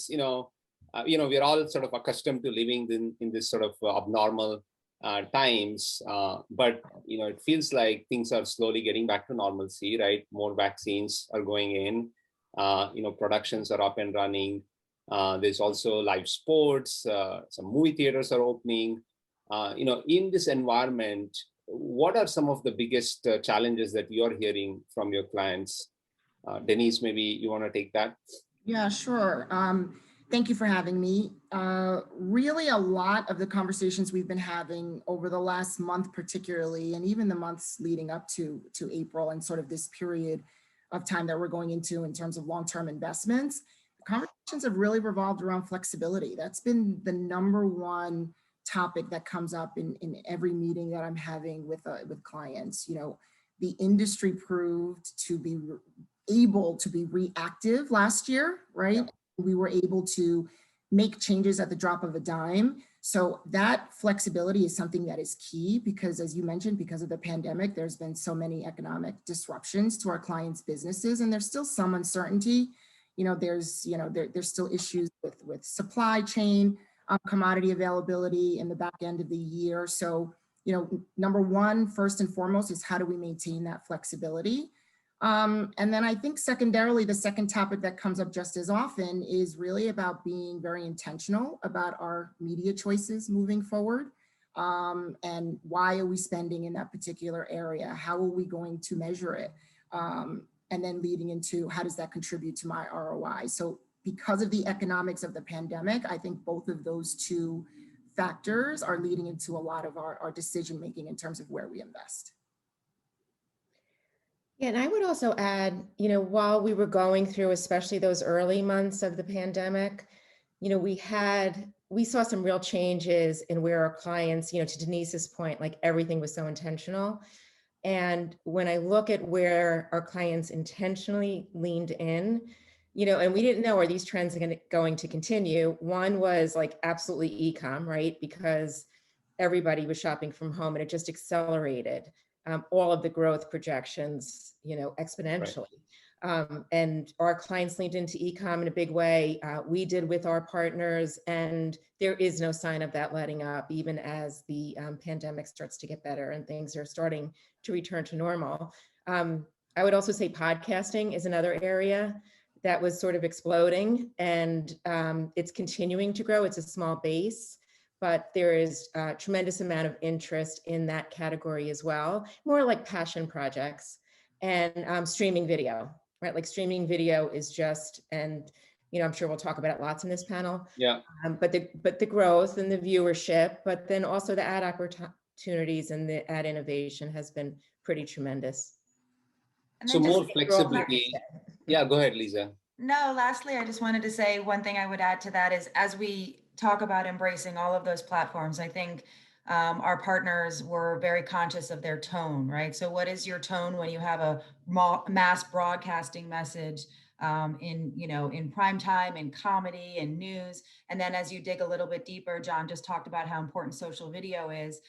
is, we're all sort of accustomed to living in this sort of abnormal times, but it feels like things are slowly getting back to normalcy, right? More vaccines are going in, productions are up and running. There's also live sports, some movie theaters are opening. In this environment, what are some of the biggest challenges that you're hearing from your clients? Denise, maybe you want to take that? Yeah, sure. Thank you for having me. Really, a lot of the conversations we've been having over the last month, particularly, and even the months leading up to April and sort of this period of time that we're going into in terms of long-term investments, the conversations have really revolved around flexibility. That's been the number one topic that comes up in every meeting that I'm having with clients. The industry proved to be able to be reactive last year, right? Yeah. We were able to make changes at the drop of a dime. So that flexibility is something that is key because, as you mentioned, because of the pandemic, there's been so many economic disruptions to our clients' businesses, and there's still some uncertainty. There's still issues with supply chain, commodity availability in the back end of the year. So, number one, first and foremost, is how do we maintain that flexibility? And then I think secondarily, the second topic that comes up just as often is really about being very intentional about our media choices moving forward. And why are we spending in that particular area? How are we going to measure it? And then leading into how does that contribute to my ROI? So because of the economics of the pandemic, I think both of those two factors are leading into a lot of our decision-making in terms of where we invest. Yeah, and I would also add, while we were going through, especially those early months of the pandemic, we saw some real changes in where our clients, to Denise's point, like everything was so intentional. And when I look at where our clients intentionally leaned in, and we didn't know, are these trends going to continue? One was like absolutely e-com, right? Because everybody was shopping from home and it just accelerated all of the growth projections, exponentially. Right. And our clients leaned into e-com in a big way. We did with our partners, and there is no sign of that letting up, even as the pandemic starts to get better and things are starting to return to normal. I would also say podcasting is another area that was sort of exploding, and it's continuing to grow. It's a small base, but there is a tremendous amount of interest in that category as well, more like passion projects, and streaming video, right? Like streaming video is just, and I'm sure we'll talk about it lots in this panel. Yeah. But the growth and the viewership, but then also the ad opportunities and the ad innovation has been pretty tremendous. So more flexibility. Yeah, go ahead, Liza. No, lastly, I just wanted to say one thing I would add to that is, as we talk about embracing all of those platforms, I think our partners were very conscious of their tone, right? So what is your tone when you have a mass broadcasting message in prime time, in comedy and news? And then as you dig a little bit deeper, John just talked about how important social video is,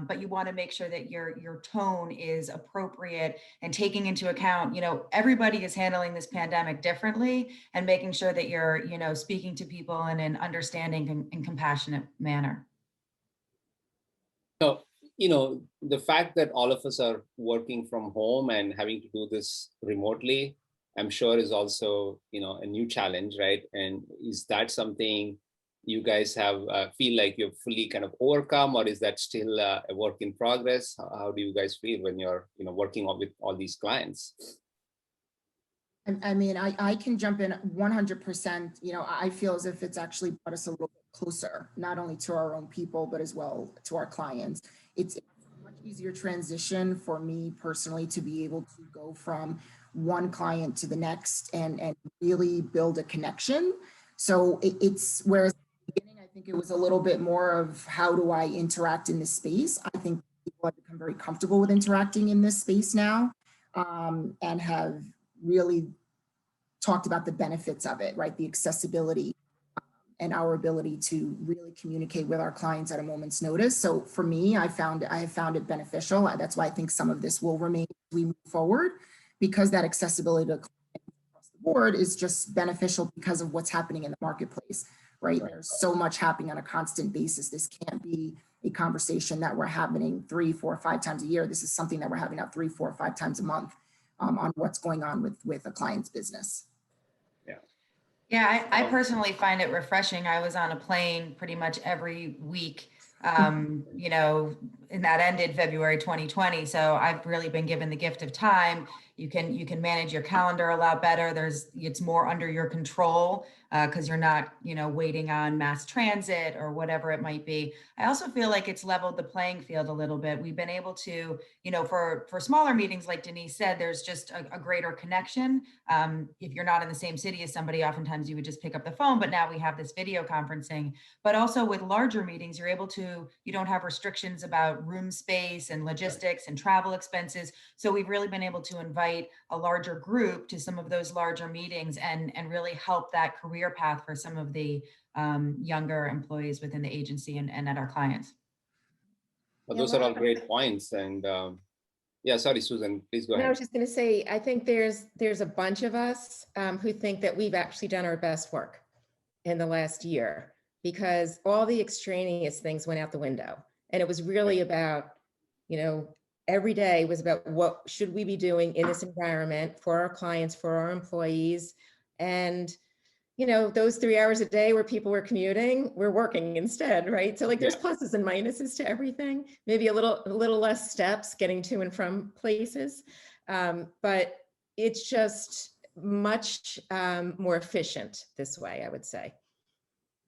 but you want to make sure that your tone is appropriate and taking into account, everybody is handling this pandemic differently, and making sure that you're, speaking to people in an understanding and compassionate manner. So, the fact that all of us are working from home and having to do this remotely, I'm sure is also, a new challenge, right? And is that something you guys have feel like you've fully kind of overcome, or is that still a work in progress? How do you guys feel when you're, working with all these clients? I mean, I can jump in 100%. I feel as if it's actually brought us a little bit closer, not only to our own people, but as well to our clients. It's a much easier transition for me personally to be able to go from one client to the next and really build a connection. So it's, whereas at the beginning, I think it was a little bit more of how do I interact in this space? I think people have become very comfortable with interacting in this space now, and have really talked about the benefits of it, right? The accessibility and our ability to really communicate with our clients at a moment's notice. So for me, I have found it beneficial. That's why I think some of this will remain as we move forward, because that accessibility to clients across the board is just beneficial because of what's happening in the marketplace, right? There's so much happening on a constant basis. This can't be a conversation that we're having 3, 4, 5 times a year. This is something that we're having out 3, 4, 5 times a month on what's going on with a client's business. Yeah, I personally find it refreshing. I was on a plane pretty much every week, you know, and that ended February 2020. So I've really been given the gift of time. You can manage your calendar a lot better. It's more under your control because you're not, you know, waiting on mass transit or whatever it might be. I also feel like it's leveled the playing field a little bit. We've been able to, you know, for smaller meetings, like Denise said, there's just a greater connection. If you're not in the same city as somebody, oftentimes you would just pick up the phone, but now we have this video conferencing. But also with larger meetings, you don't have restrictions about room space and logistics and travel expenses. So we've really been able to invite a larger group to some of those larger meetings and really help that career path for some of the younger employees within the agency and at our clients. Well, those are all great points. And yeah, sorry, Susan, please go ahead. I was just going to say, I think there's a bunch of us who think that we've actually done our best work in the last year because all the extraneous things went out the window. And it was really about, you know, every day was about what should we be doing in this environment for our clients, for our employees. And, you know, those 3 hours a day where people were commuting, we're working instead, right? So like there's pluses and minuses to everything, maybe a little less steps getting to and from places. But it's just much more efficient this way, I would say.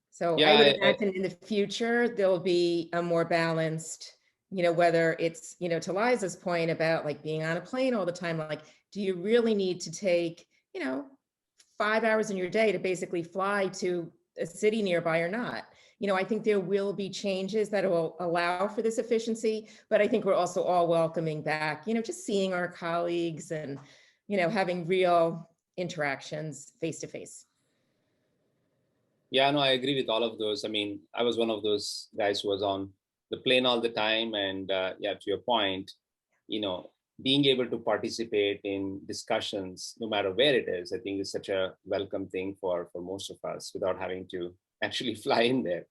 So I would imagine in the future, there'll be a more balanced, you know, whether it's, you know, to Liza's point about like being on a plane all the time, like, do you really need to take, you know, 5 hours in your day to basically fly to a city nearby or not? You know, I think there will be changes that will allow for this efficiency, but I think we're also all welcoming back, you know, just seeing our colleagues and, you know, having real interactions face to face. Yeah, no, I agree with all of those. I mean, I was one of those guys who was on the plane all the time. And yeah, to your point, you know, being able to participate in discussions, no matter where it is, I think is such a welcome thing for most of us without having to actually fly in there.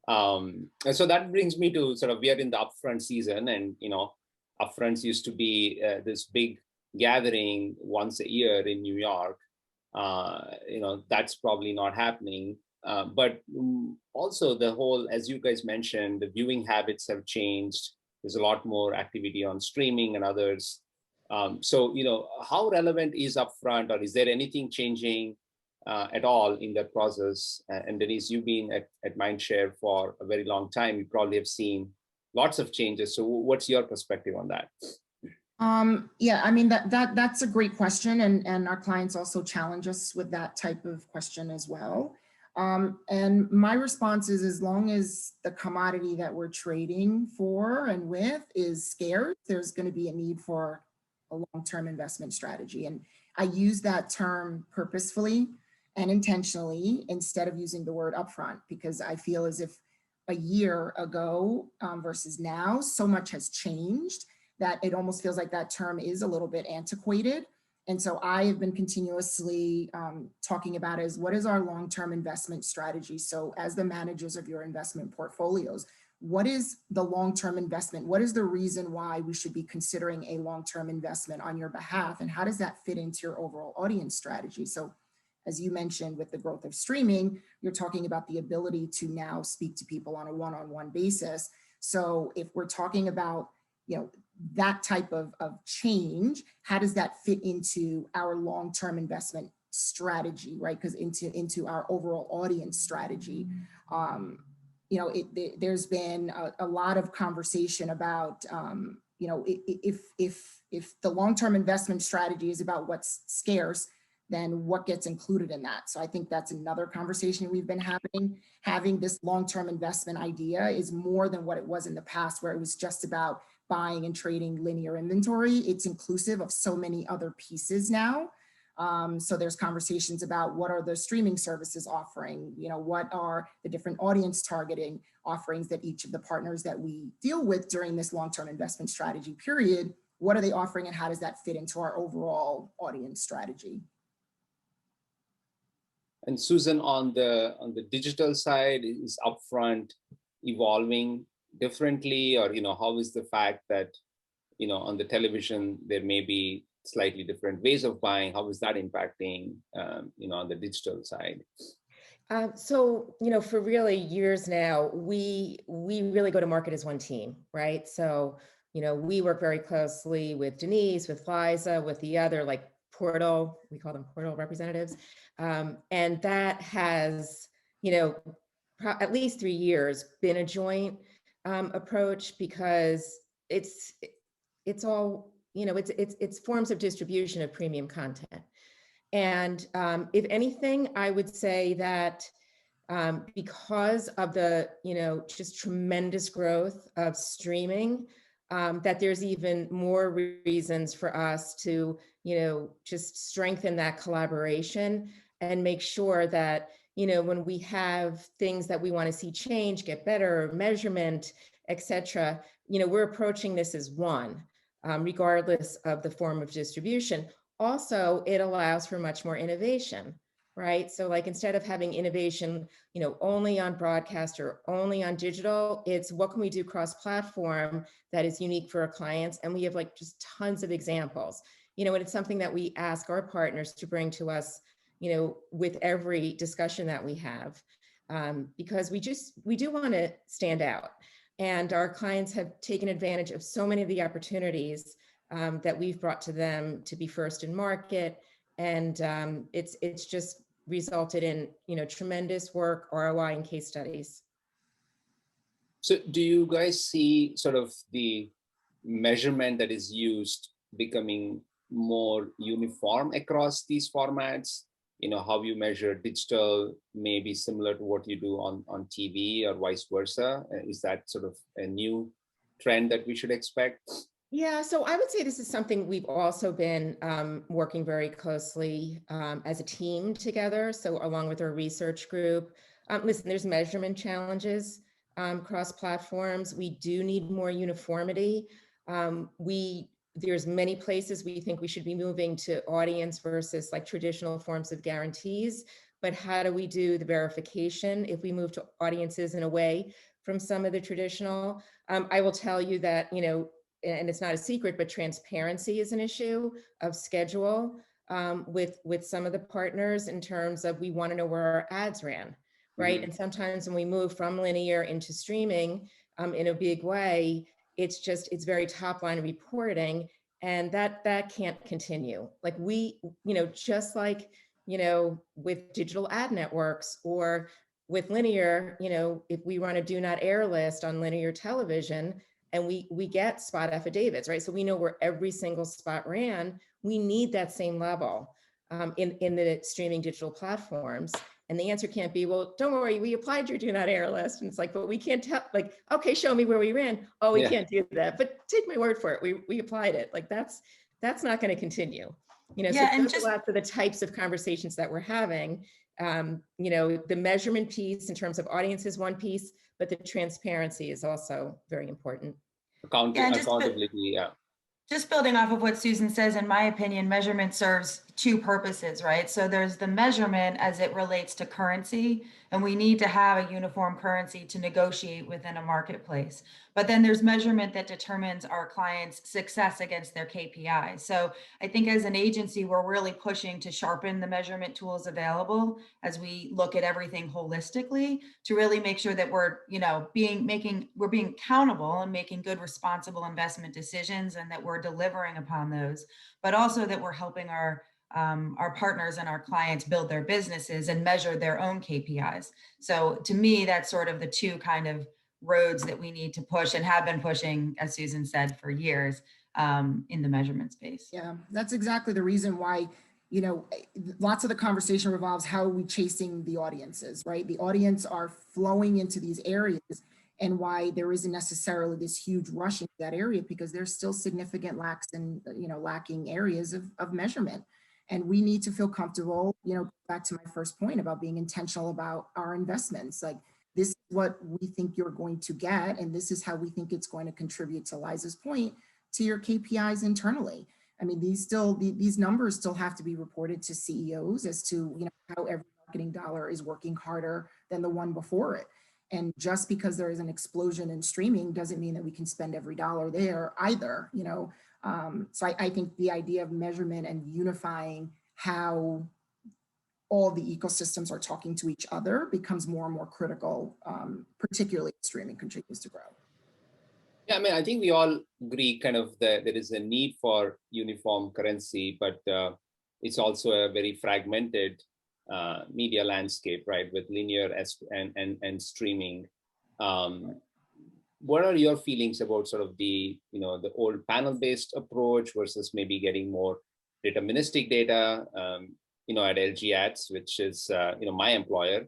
And so that brings me to sort of, we are in the upfront season and, you know, upfronts used to be this big gathering once a year in New York. You know, that's probably not happening. But also the whole, as you guys mentioned, the viewing habits have changed. There's a lot more activity on streaming and others. So, you know, how relevant is upfront, or is there anything changing at all in that process? And Denise, you've been at Mindshare for a very long time. You probably have seen lots of changes. So what's your perspective on that? Yeah, I mean, that's a great question. And our clients also challenge us with that type of question as well. And my response is, as long as the commodity that we're trading for and with is scarce, there's going to be a need for a long-term investment strategy. And I use that term purposefully and intentionally instead of using the word upfront, because I feel as if a year ago versus now, so much has changed that it almost feels like that term is a little bit antiquated. And so I have been continuously talking about what is our long-term investment strategy? So as the managers of your investment portfolios, what is the long-term investment? What is the reason why we should be considering a long-term investment on your behalf? And how does that fit into your overall audience strategy? So as you mentioned, with the growth of streaming, you're talking about the ability to now speak to people on a one-on-one basis. So if we're talking about, you know, that type of change, how does that fit into our long-term investment strategy, right? Because into our overall audience strategy. You know, there's been a lot of conversation about, you know, if the long-term investment strategy is about what's scarce, then what gets included in that? So I think that's another conversation we've been having. Having this long-term investment idea is more than what it was in the past, where it was just about buying and trading linear inventory. It's inclusive of so many other pieces now. So there's conversations about what are the streaming services offering, you know, what are the different audience targeting offerings that each of the partners that we deal with during this long-term investment strategy period, what are they offering and how does that fit into our overall audience strategy? And Susan, on the digital side, is upfront evolving differently, or how is the fact that on the television there may be slightly different ways of buying? How is that impacting on the digital side? So, for really years now, we really go to market as one team, right? So, we work very closely with Denise, with Liza, with the other portal, we call them portal representatives. And that has, at least 3 years been a joint approach, because it's all, it's forms of distribution of premium content. And if anything, I would say that because of the, just tremendous growth of streaming, that there's even more reasons for us to, just strengthen that collaboration and make sure that, when we have things that we want to see change, get better, measurement, et cetera, we're approaching this as one, regardless of the form of distribution. Also, it allows for much more innovation, right? So instead of having innovation, only on broadcast or only on digital, it's what can we do cross-platform that is unique for our clients? And we have just tons of examples, and it's something that we ask our partners to bring to us, with every discussion that we have, because we do want to stand out. And our clients have taken advantage of so many of the opportunities that we've brought to them to be first in market. And it's just resulted in, tremendous work, ROI, and case studies. So do you guys see sort of the measurement that is used becoming more uniform across these formats? How you measure digital may be similar to what you do on TV or vice versa. Is that sort of a new trend that we should expect? Yeah, so I would say this is something we've also been working very closely as a team together. So along with our research group, listen, there's measurement challenges across platforms. We do need more uniformity. There's many places we think we should be moving to audience versus traditional forms of guarantees. But how do we do the verification if we move to audiences in a way from some of the traditional? I will tell you that, and it's not a secret, but transparency is an issue of schedule with some of the partners in terms of we want to know where our ads ran, right? Mm-hmm. And sometimes when we move from linear into streaming in a big way, it's very top line reporting, and that can't continue. Just like, with digital ad networks or with linear, if we run a do not air list on linear television, and we get spot affidavits, right? So we know where every single spot ran. We need that same level in the streaming digital platforms. And the answer can't be, well, don't worry, we applied your do not air list. And it's but we can't tell, okay, show me where we ran. Oh, we can't do that, but take my word for it. We applied it. That's not going to continue. So those are lots of the types of conversations that we're having. The measurement piece in terms of audience is one piece, but the transparency is also very important. Accountability, yeah. Just building off of what Susan says, in my opinion, measurement serves two purposes, right? So there's the measurement as it relates to currency, and we need to have a uniform currency to negotiate within a marketplace. But then there's measurement that determines our clients' success against their KPIs. So I think as an agency, we're really pushing to sharpen the measurement tools available as we look at everything holistically to really make sure that we're, we're being accountable and making good, responsible investment decisions, and that we're delivering upon those, but also that we're helping our partners and our clients build their businesses and measure their own KPIs. So to me, that's sort of the two kind of roads that we need to push and have been pushing, as Susan said, for years in the measurement space. Yeah, that's exactly the reason why, lots of the conversation revolves how are we chasing the audiences, right? The audience are flowing into these areas, and why there isn't necessarily this huge rush into that area, because there's still significant lacking areas of measurement. And we need to feel comfortable, back to my first point about being intentional about our investments. This is what we think you're going to get, and this is how we think it's going to contribute, to Liza's point, to your KPIs internally. I mean, these numbers still have to be reported to CEOs as to, how everyone marketing dollar is working harder than the one before it. And just because there is an explosion in streaming doesn't mean that we can spend every dollar there either, you know. So I think the idea of measurement and unifying how all the ecosystems are talking to each other becomes more and more critical, particularly as streaming continues to grow. Yeah, I mean, I think we all agree kind of that there is a need for uniform currency, but it's also a very fragmented media landscape, right, with linear and streaming. What are your feelings about sort of the, you know, the old panel-based approach versus maybe getting more deterministic data? You know, at LG Ads, which is, you know, my employer,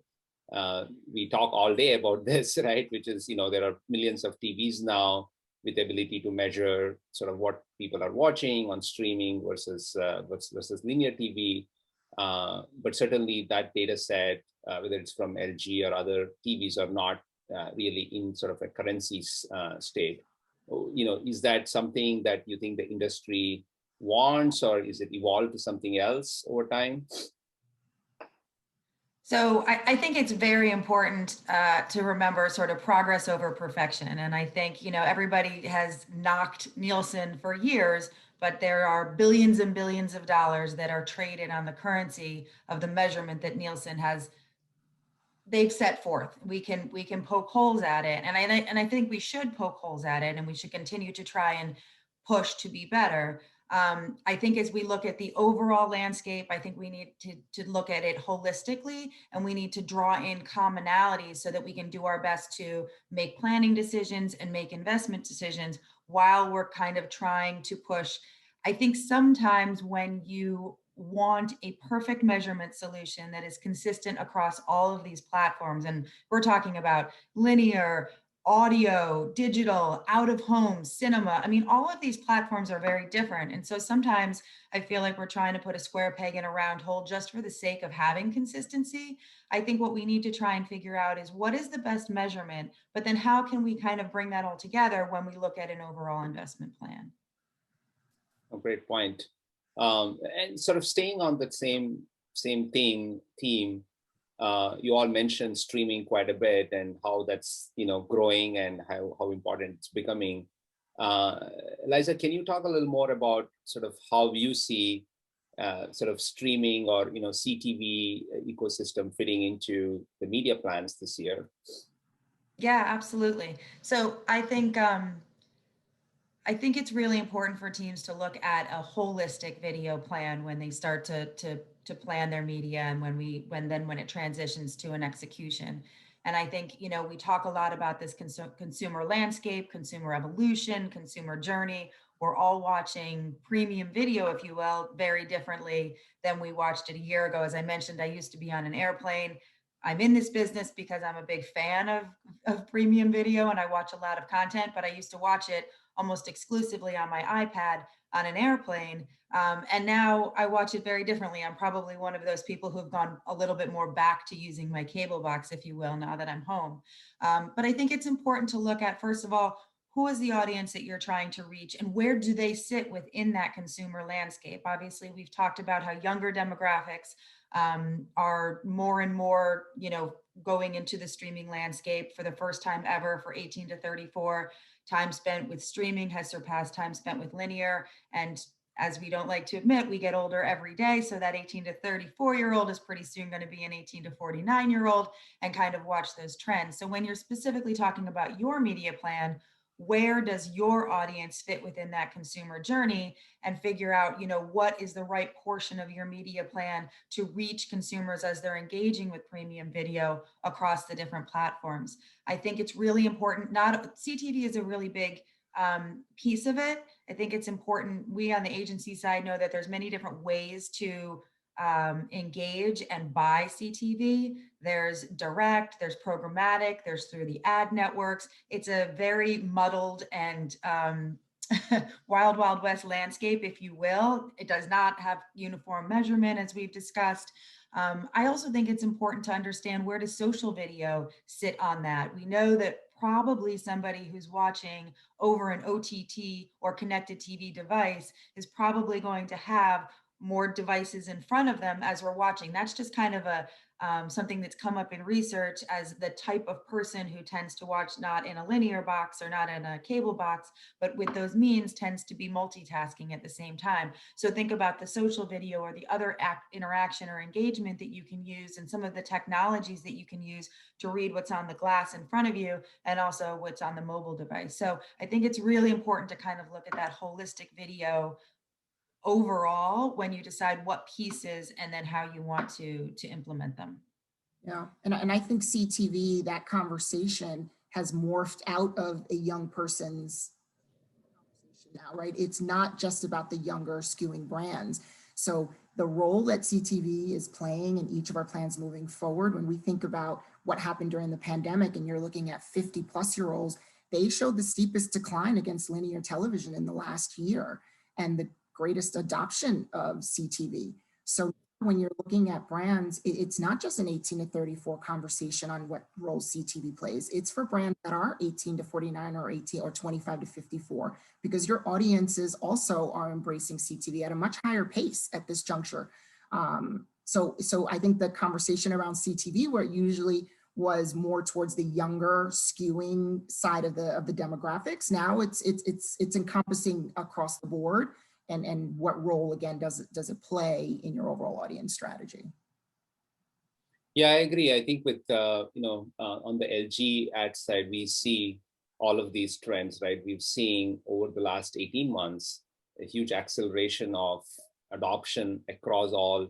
we talk all day about this, right? Which is, you know, there are millions of TVs now with the ability to measure sort of what people are watching on streaming versus linear TV. But certainly that data set, whether it's from LG or other TVs, are not really in sort of a currency state. You know, is that something that you think the industry wants, or is it evolved to something else over time? So I think it's very important to remember sort of progress over perfection. And I think, you know, everybody has knocked Nielsen for years, but there are billions and billions of dollars that are traded on the currency of the measurement that Nielsen has, they've set forth. We can poke holes at it. And I think we should poke holes at it, and we should continue to try and push to be better. I think as we look at the overall landscape, I think we need to look at it holistically, and we need to draw in commonalities so that we can do our best to make planning decisions and make investment decisions while we're kind of trying to push. I think sometimes when you want a perfect measurement solution that is consistent across all of these platforms, and we're talking about linear, audio, digital, out of home, cinema. I mean, all of these platforms are very different. And so sometimes I feel like we're trying to put a square peg in a round hole just for the sake of having consistency. I think what we need to try and figure out is what is the best measurement, but then how can we kind of bring that all together when we look at an overall investment plan? A great point. And sort of staying on that same theme, you all mentioned streaming quite a bit and how that's, you know, growing and how important it's becoming. Liza, can you talk a little more about sort of how you see sort of streaming or, you know, CTV ecosystem fitting into the media plans this year? Yeah, absolutely. So I think it's really important for teams to look at a holistic video plan when they start to plan their media, and when it transitions to an execution. And I think, you know, we talk a lot about this consumer landscape, consumer evolution, consumer journey. We're all watching premium video, if you will, very differently than we watched it a year ago. As I mentioned, I used to be on an airplane. I'm in this business because I'm a big fan of premium video, and I watch a lot of content, but I used to watch it almost exclusively on my iPad on an airplane. And now I watch it very differently. I'm probably one of those people who've gone a little bit more back to using my cable box, if you will, now that I'm home. But I think it's important to look at, first of all, who is the audience that you're trying to reach, and where do they sit within that consumer landscape? Obviously, we've talked about how younger demographics are more and more, you know, going into the streaming landscape for the first time ever. For 18 to 34, time spent with streaming has surpassed time spent with linear. And as we don't like to admit, we get older every day. So that 18 to 34-year-old is pretty soon going to be an 18 to 49-year-old, and kind of watch those trends. So when you're specifically talking about your media plan, where does your audience fit within that consumer journey, and figure out, you know, what is the right portion of your media plan to reach consumers as they're engaging with premium video across the different platforms. I think it's really important. CTV is a really big piece of it. I think it's important. We on the agency side know that there's many different ways to engage and buy CTV. There's direct, there's programmatic, there's through the ad networks. It's a very muddled and wild, wild west landscape, if you will. It does not have uniform measurement, as we've discussed. I also think it's important to understand, where does social video sit on that? We know that probably somebody who's watching over an OTT or connected TV device is probably going to have more devices in front of them as we're watching. That's just kind of a something that's come up in research as the type of person who tends to watch not in a linear box or not in a cable box, but with those means tends to be multitasking at the same time. So think about the social video or the other interaction or engagement that you can use, and some of the technologies that you can use to read what's on the glass in front of you and also what's on the mobile device. So I think it's really important to kind of look at that holistic video overall when you decide what pieces and then how you want to implement them. Yeah, and I think CTV, that conversation has morphed out of a young person's conversation now, right? It's not just about the younger skewing brands. So the role that CTV is playing in each of our plans moving forward, when we think about what happened during the pandemic and you're looking at 50-plus-year-olds, they showed the steepest decline against linear television in the last year and the greatest adoption of CTV. So when you're looking at brands, it's not just an 18 to 34 conversation on what role CTV plays. It's for brands that are 18 to 49 or 18 or 25 to 54, because your audiences also are embracing CTV at a much higher pace at this juncture. So I think the conversation around CTV, where it usually was more towards the younger skewing side of the demographics, now it's encompassing across the board. And what role, again, does it play in your overall audience strategy? Yeah, I agree. I think with, on the LG ad side, we see all of these trends, right? We've seen over the last 18 months, a huge acceleration of adoption across all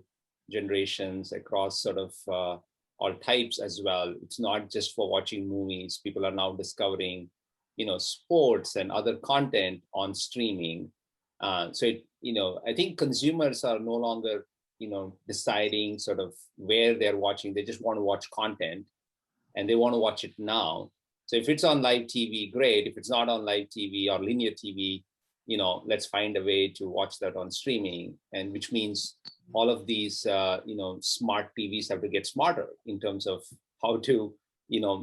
generations, across sort of all types as well. It's not just for watching movies. People are now discovering, sports and other content on streaming. So I think consumers are no longer, deciding sort of where they're watching. They just want to watch content, and they want to watch it now. So if it's on live TV, great. If it's not on live TV or linear TV, let's find a way to watch that on streaming. And which means all of these, smart TVs have to get smarter in terms of how to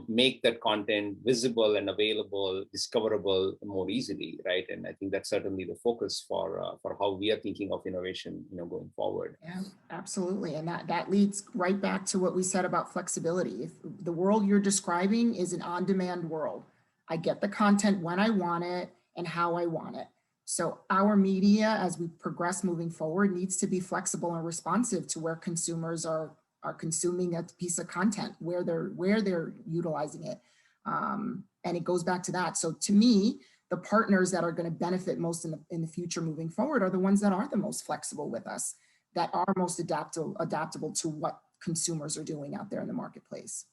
make that content visible and available, discoverable more easily, right? And I think that's certainly the focus for how we are thinking of innovation, going forward. Yeah, absolutely. And that leads right back to what we said about flexibility. If the world you're describing is an on-demand world, I get the content when I want it and how I want it. So our media, as we progress moving forward, needs to be flexible and responsive to where consumers are consuming a piece of content, where they're utilizing it. And it goes back to that. So to me, the partners that are going to benefit most in the future moving forward are the ones that are the most flexible with us, that are most adaptable to what consumers are doing out there in the marketplace.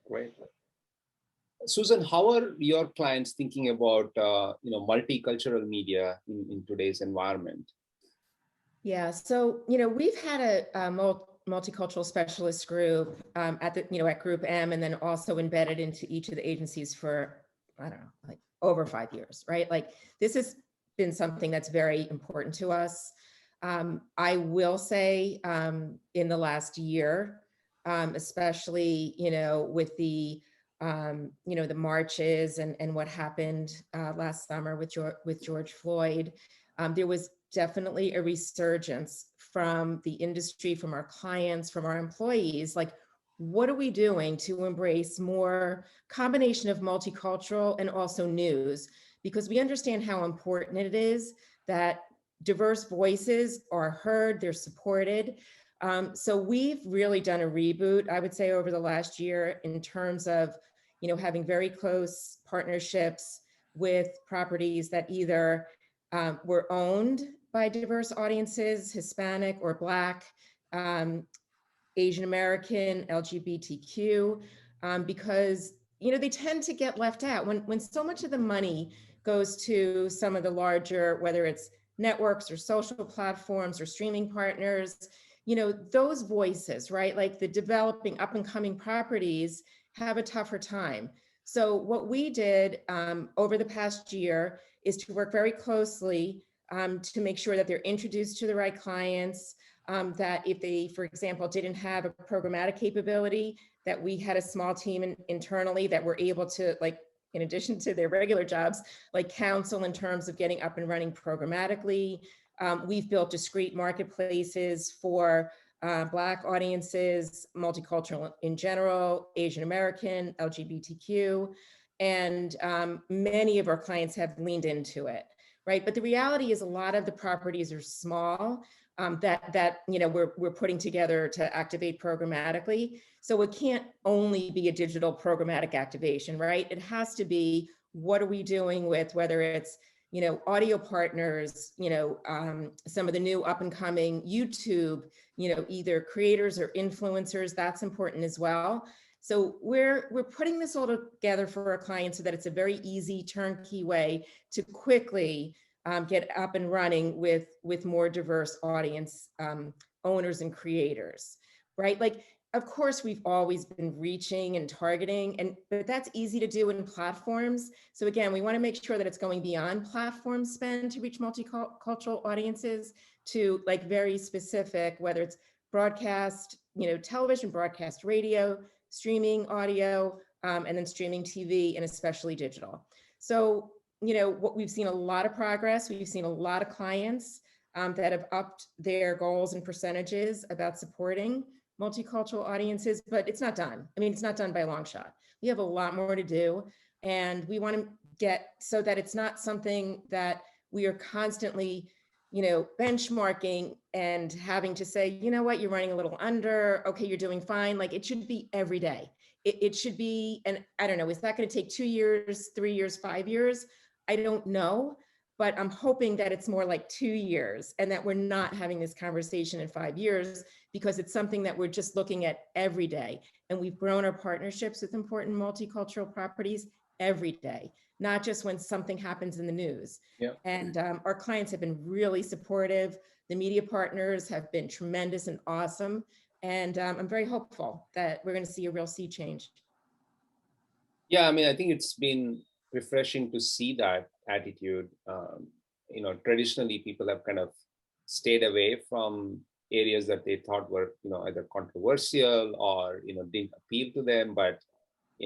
Great. Susan, how are your clients thinking about multicultural media in today's environment? Yeah, so we've had a multicultural specialist group at GroupM, and then also embedded into each of the agencies for, I don't know, like over 5 years, right? Like this has been something that's very important to us. I will say in the last year, especially with the the marches and what happened last summer with George Floyd, there was definitely a resurgence from the industry, from our clients, from our employees. Like, what are we doing to embrace more combination of multicultural and also news? Because we understand how important it is that diverse voices are heard, they're supported. So we've really done a reboot, I would say, over the last year in terms of, having very close partnerships with properties that either were owned by diverse audiences, Hispanic or Black, Asian American, LGBTQ, because they tend to get left out when so much of the money goes to some of the larger, whether it's networks or social platforms or streaming partners. Those voices, right? Like the developing up and coming properties have a tougher time. So what we did over the past year is to work very closely to make sure that they're introduced to the right clients, that if they, for example, didn't have a programmatic capability, that we had a small team internally that were able to, like, in addition to their regular jobs, like counsel in terms of getting up and running programmatically, We've built discrete marketplaces for Black audiences, multicultural in general, Asian American, LGBTQ, and many of our clients have leaned into it, right? But the reality is a lot of the properties are small that we're putting together to activate programmatically. So it can't only be a digital programmatic activation, right? It has to be, what are we doing with, whether it's audio partners, some of the new up and coming YouTube, either creators or influencers, that's important as well. So we're putting this all together for our clients so that it's a very easy turnkey way to quickly get up and running with more diverse audience owners and creators, right? Like, of course, we've always been reaching and targeting, but that's easy to do in platforms. So again, we want to make sure that it's going beyond platform spend to reach multicultural audiences to like very specific, whether it's broadcast, television, broadcast radio, streaming audio, and then streaming TV, and especially digital. So, what we've seen a lot of progress. We've seen a lot of clients that have upped their goals and percentages about supporting multicultural audiences, but it's not done. I mean, it's not done by a long shot. We have a lot more to do, and we want to get so that it's not something that we are constantly, benchmarking and having to say, you know what, you're running a little under, okay, you're doing fine. Like, it should be every day. It should be, and I don't know, is that going to take 2 years, 3 years, 5 years? I don't know, but I'm hoping that it's more like 2 years and that we're not having this conversation in 5 years, because it's something that we're just looking at every day. And we've grown our partnerships with important multicultural properties every day, not just when something happens in the news. Yeah. And our clients have been really supportive. The media partners have been tremendous and awesome. And I'm very hopeful that we're going to see a real sea change. Yeah, I mean, I think it's been refreshing to see that attitude. Traditionally, people have kind of stayed away from areas that they thought were, either controversial or, didn't appeal to them. But,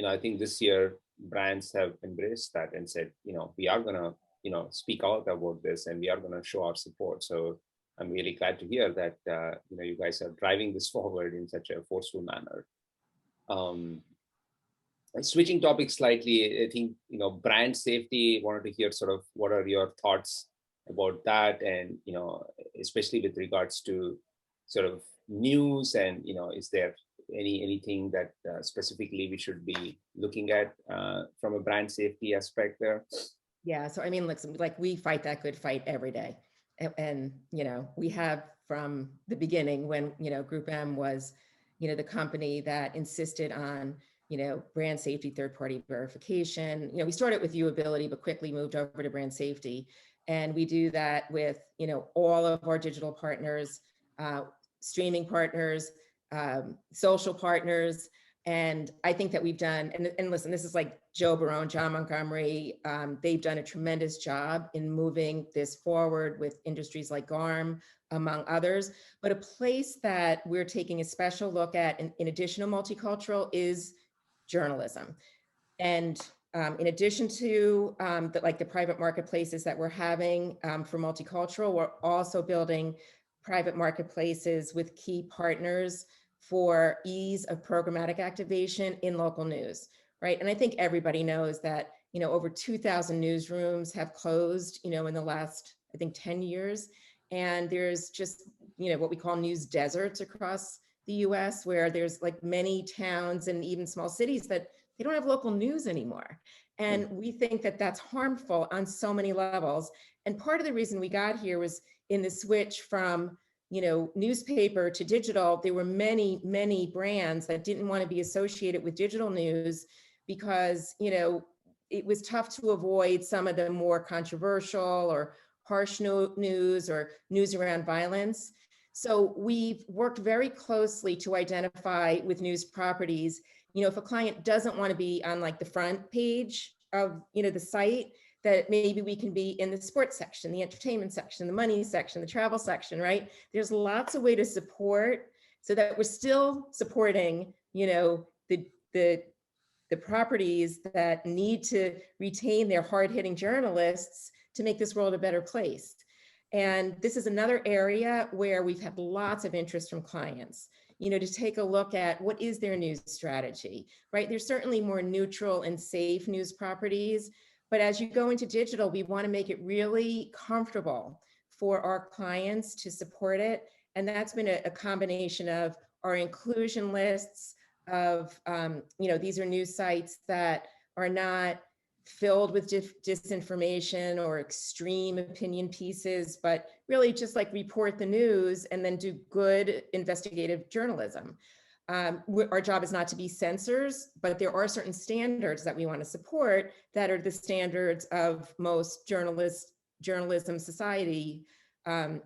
I think this year brands have embraced that and said, we are going to, speak out about this, and we are going to show our support. So I'm really glad to hear that, you guys are driving this forward in such a forceful manner. Switching topics slightly, I think, brand safety, wanted to hear sort of what are your thoughts about that, and, especially with regards to sort of news, and, is there anything that specifically we should be looking at from a brand safety aspect there? Yeah, so I mean, like we fight that good fight every day. And we have from the beginning when, GroupM was, the company that insisted on, brand safety, third-party verification. We started with viewability, but quickly moved over to brand safety. And we do that with, all of our digital partners, streaming partners, social partners. And I think that we've done, and listen, this is like Joe Barone, John Montgomery, they've done a tremendous job in moving this forward with industries like GARM, among others. But a place that we're taking a special look at in addition to multicultural is journalism. And in addition to the private marketplaces that we're having for multicultural, we're also building private marketplaces with key partners for ease of programmatic activation in local news, right? And I think everybody knows that, over 2,000 newsrooms have closed, in the last, I think, 10 years. And there's just, what we call news deserts across the US, where there's like many towns and even small cities that they don't have local news anymore. And we think that that's harmful on so many levels. And part of the reason we got here was in the switch from newspaper to digital. There were many, many brands that didn't want to be associated with digital news because, it was tough to avoid some of the more controversial or harsh news or news around violence. So we've worked very closely to identify with news properties, if a client doesn't want to be on like the front page of, the site, that maybe we can be in the sports section, the entertainment section, the money section, the travel section, right? There's lots of ways to support so that we're still supporting, the properties that need to retain their hard-hitting journalists to make this world a better place. And this is another area where we've had lots of interest from clients, to take a look at what is their news strategy, right? There's certainly more neutral and safe news properties, but as you go into digital, we want to make it really comfortable for our clients to support it. And that's been a combination of our inclusion lists of, these are news sites that are not filled with disinformation or extreme opinion pieces, but really just like report the news and then do good investigative journalism. Our job is not to be censors, but there are certain standards that we want to support that are the standards of most journalism society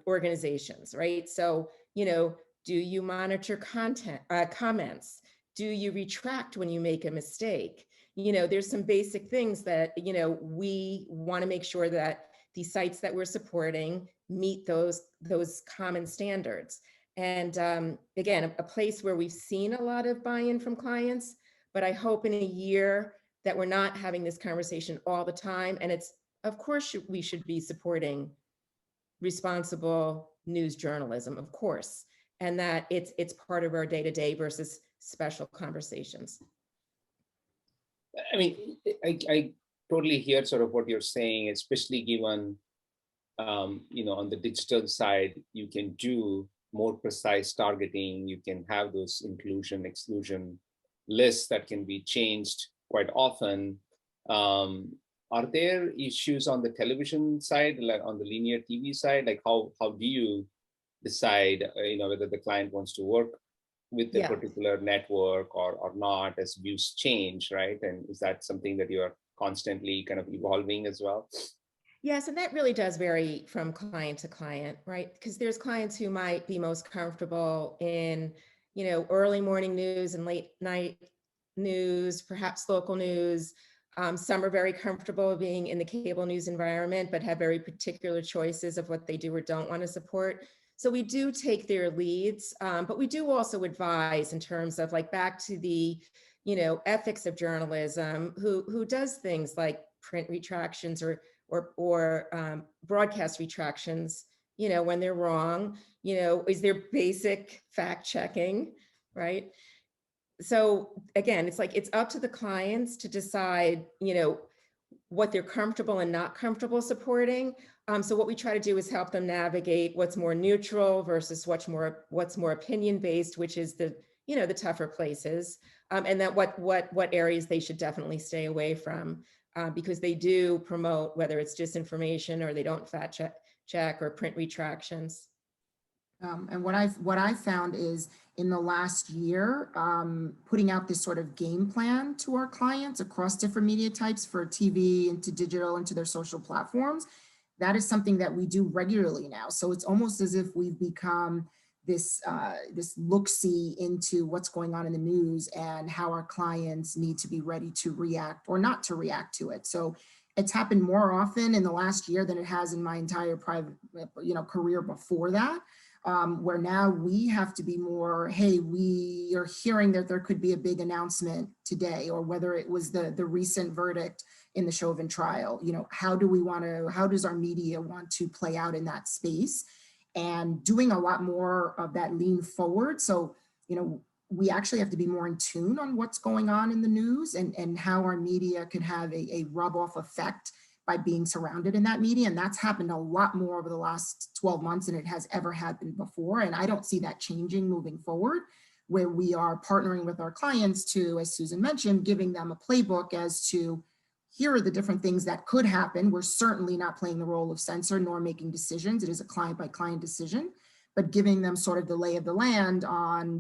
organizations, right? So, do you monitor comments? Do you retract when you make a mistake? There's some basic things that, we want to make sure that the sites that we're supporting meet those common standards. And again, a place where we've seen a lot of buy-in from clients, but I hope in a year that we're not having this conversation all the time. And it's, of course, we should be supporting responsible news journalism, of course, and that it's part of our day-to-day versus special conversations. I mean, I totally hear sort of what you're saying, especially given, on the digital side, you can do more precise targeting. You can have those inclusion, exclusion lists that can be changed quite often. Are there issues on the television side, like on the linear TV side? Like how do you decide, whether the client wants to work with a particular network or not as views change, right? And is that something that you're constantly kind of evolving as well? Yes, and that really does vary from client to client, right? Because there's clients who might be most comfortable in, early morning news and late night news, perhaps local news. Some are very comfortable being in the cable news environment, but have very particular choices of what they do or don't want to support. So we do take their leads, but we do also advise in terms of like back to the, ethics of journalism, who does things like print retractions or broadcast retractions, when they're wrong, is there basic fact checking, right? So again, it's like, it's up to the clients to decide, what they're comfortable and not comfortable supporting. So what we try to do is help them navigate what's more neutral versus what's more opinion-based, which is the tougher places, and that what areas they should definitely stay away from, because they do promote, whether it's disinformation or they don't fact check or print retractions. And what I've found is in the last year, putting out this sort of game plan to our clients across different media types for TV, into digital, into their social platforms. That is something that we do regularly now. So it's almost as if we've become this look-see into what's going on in the news and how our clients need to be ready to react or not to react to it. So it's happened more often in the last year than it has in my entire private, career before that. Where now we have to be more, hey, we are hearing that there could be a big announcement today, or whether it was the recent verdict in the Chauvin trial, how does our media want to play out in that space? And doing a lot more of that lean forward. So, we actually have to be more in tune on what's going on in the news and how our media can have a rub-off effect by being surrounded in that media. And that's happened a lot more over the last 12 months than it has ever happened before. And I don't see that changing moving forward, where we are partnering with our clients to, as Susan mentioned, giving them a playbook as to, here are the different things that could happen. We're certainly not playing the role of censor nor making decisions. It is a client by client decision, but giving them sort of the lay of the land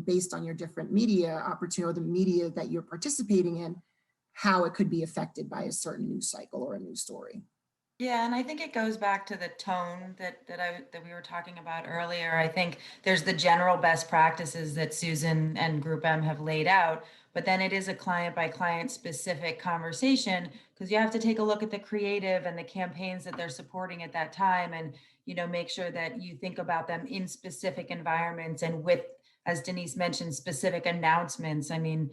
based on your different media opportunity, or the media that you're participating in, how it could be affected by a certain news cycle or a news story. Yeah, and I think it goes back to the tone that we were talking about earlier. I think there's the general best practices that Susan and GroupM have laid out, but then it is a client by client specific conversation, because you have to take a look at the creative and the campaigns that they're supporting at that time, and make sure that you think about them in specific environments and with, as Denise mentioned, specific announcements. I mean,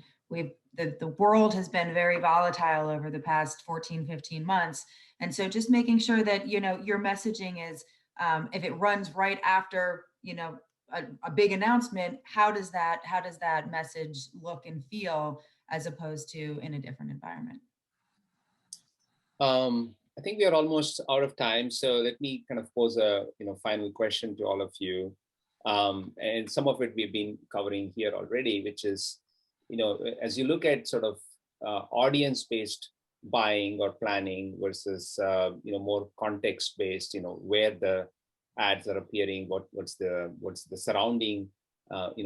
the world has been very volatile over the past 14, 15 months. And so just making sure that, your messaging is If it runs right after, a big announcement, how does that message look and feel as opposed to in a different environment? I think we are almost out of time, so let me kind of pose a final question to all of you, and some of it we've been covering here already, which is, as you look at sort of audience-based buying or planning versus more context-based, where the ads are appearing, what's the surrounding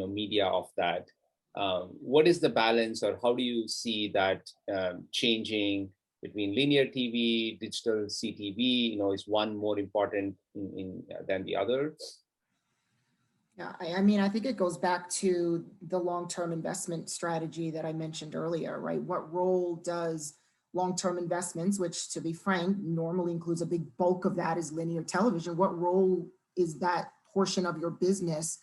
media of that. What is the balance, or how do you see that changing between linear TV, digital CTV? Is one more important than the other? Yeah, I mean, I think it goes back to the long-term investment strategy that I mentioned earlier, right? What role does long-term investments, which to be frank, normally includes a big bulk of that is linear television. What role is that portion of your business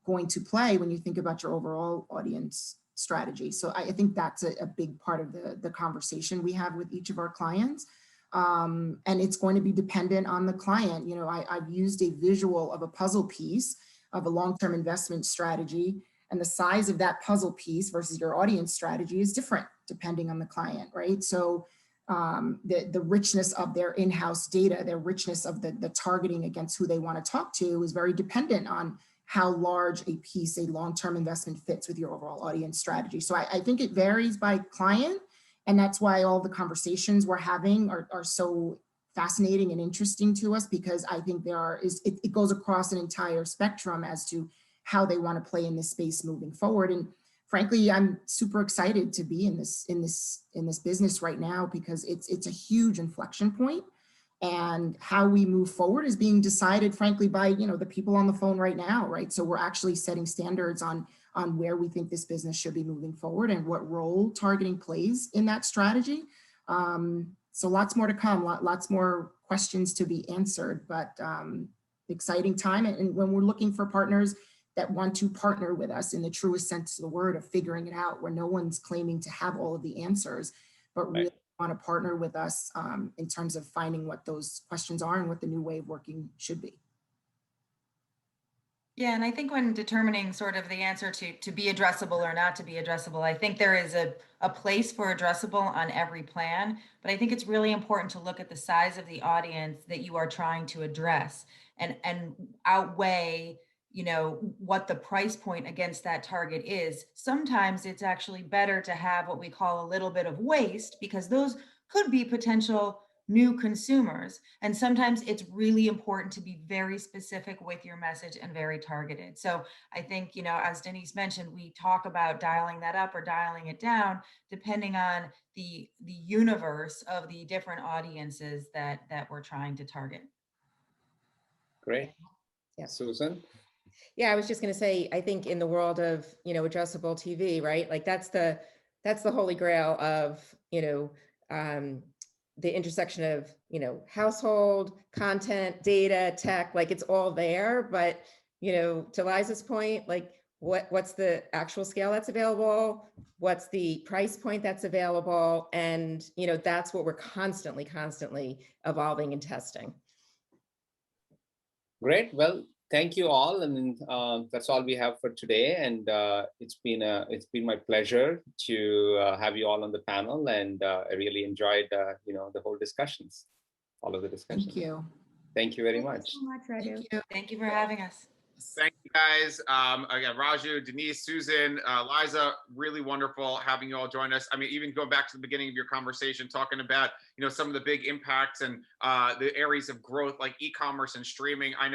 going to play when you think about your overall audience strategy? So I think that's a big part of the conversation we have with each of our clients. And it's going to be dependent on the client. I've used a visual of a puzzle piece of a long-term investment strategy, and the size of that puzzle piece versus your audience strategy is different depending on the client, right? So the richness of their in-house data, their richness of the targeting against who they want to talk to is very dependent on how large a piece a long-term investment fits with your overall audience strategy. So I think it varies by client, and that's why all the conversations we're having are so fascinating and interesting to us, because I think it goes across an entire spectrum as to how they want to play in this space moving forward. And frankly, I'm super excited to be in this business right now, because it's a huge inflection point, and how we move forward is being decided, frankly, by the people on the phone right now, right? So we're actually setting standards on where we think this business should be moving forward and what role targeting plays in that strategy. So lots more to come, lots more questions to be answered, but exciting time. And when we're looking for partners that want to partner with us in the truest sense of the word of figuring it out, where no one's claiming to have all of the answers, but really want to partner with us in terms of finding what those questions are and what the new way of working should be. Yeah, and I think when determining sort of the answer to be addressable or not to be addressable, I think there is a place for addressable on every plan, but I think it's really important to look at the size of the audience that you are trying to address and outweigh, what the price point against that target is. Sometimes it's actually better to have what we call a little bit of waste, because those could be potential new consumers. And sometimes it's really important to be very specific with your message and very targeted. So I think, as Denise mentioned, we talk about dialing that up or dialing it down, depending on the universe of the different audiences that we're trying to target. Great. Yeah. Susan? Yeah, I was just going to say, I think in the world of, addressable TV, right? Like that's the holy grail of, the intersection of, household, content, data, tech, like it's all there. But, to Liza's point, like what's the actual scale that's available? What's the price point that's available? And, that's what we're constantly evolving and testing. Great. Well, thank you all, and that's all we have for today. And it's been my pleasure to have you all on the panel, and I really enjoyed the whole discussions, all of the discussions. Thank you. Thank you very much. Thank you so much, Raghu. Thank you. Thank you for having us. Thank you guys. Again, Raghu, Denise, Susan, Liza, really wonderful having you all join us. I mean, even going back to the beginning of your conversation, talking about, some of the big impacts and the areas of growth like e-commerce and streaming. I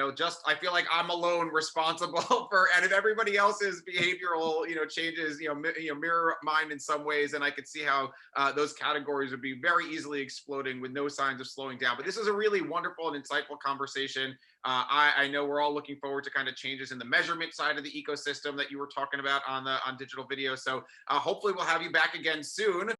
feel like I'm alone responsible for, and if everybody else's behavioral, changes, mirror mine in some ways. And I could see how those categories would be very easily exploding with no signs of slowing down. But this is a really wonderful and insightful conversation. I know we're all looking forward to kind of changes in the measurement side of the ecosystem that you were talking about on digital video. So hopefully we'll have you back again soon.